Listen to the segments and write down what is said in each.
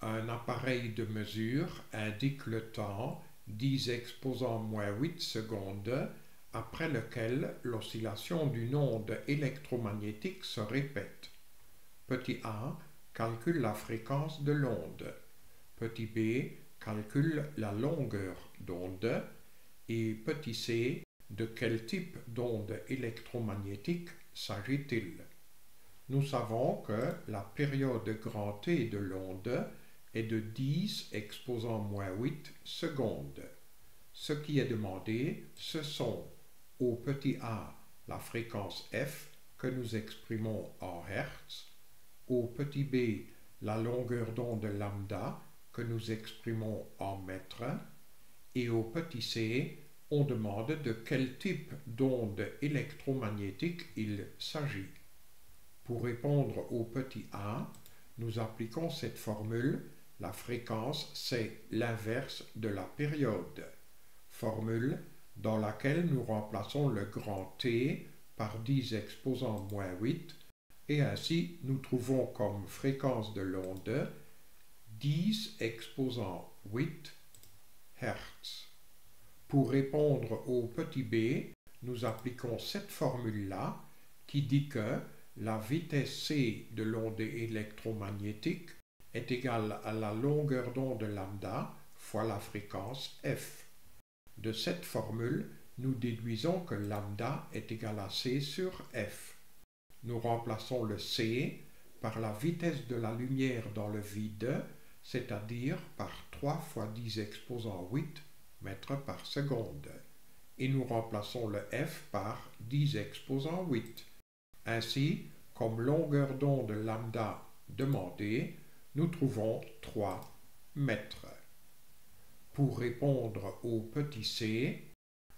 Un appareil de mesure indique le temps 10 exposant moins 8 secondes après lequel l'oscillation d'une onde électromagnétique se répète. Petit a calcule la fréquence de l'onde. Petit b calcule la longueur d'onde. Et petit c, de quel type d'onde électromagnétique s'agit-il? Nous savons que la période grand T de l'onde est de 10 exposant moins 8 secondes. Ce qui est demandé, ce sont au petit a la fréquence f que nous exprimons en Hertz, au petit b la longueur d'onde lambda que nous exprimons en mètres, et au petit c on demande de quel type d'onde électromagnétique il s'agit. Pour répondre au petit a, nous appliquons cette formule. La fréquence, c'est l'inverse de la période. Formule dans laquelle nous remplaçons le grand T par 10 exposant moins 8 et ainsi nous trouvons comme fréquence de l'onde 10 exposant 8 Hz. Pour répondre au petit b, nous appliquons cette formule-là qui dit que la vitesse c de l'onde électromagnétique est égale à la longueur d'onde lambda fois la fréquence f. De cette formule, nous déduisons que lambda est égal à c sur f. Nous remplaçons le c par la vitesse de la lumière dans le vide, c'est-à-dire par 3 fois 10 exposant 8 mètres par seconde. Et nous remplaçons le f par 10 exposant 8. Ainsi, comme longueur d'onde lambda demandée, nous trouvons 3 mètres. Pour répondre au petit c,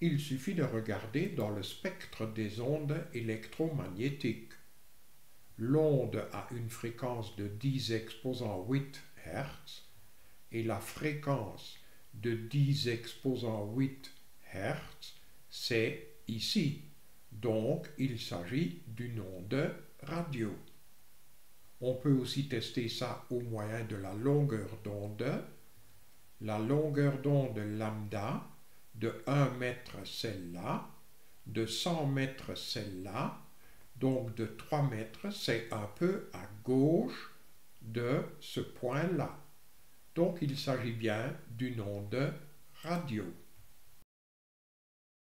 il suffit de regarder dans le spectre des ondes électromagnétiques. L'onde a une fréquence de 10 exposant 8 Hz et la fréquence de 10 exposant 8 Hz, c'est ici. Donc, il s'agit d'une onde radio. On peut aussi tester ça au moyen de la longueur d'onde. La longueur d'onde lambda de 1 mètre celle-là, de 100 mètres celle-là, donc de 3 mètres, c'est un peu à gauche de ce point-là. Donc il s'agit bien d'une onde radio.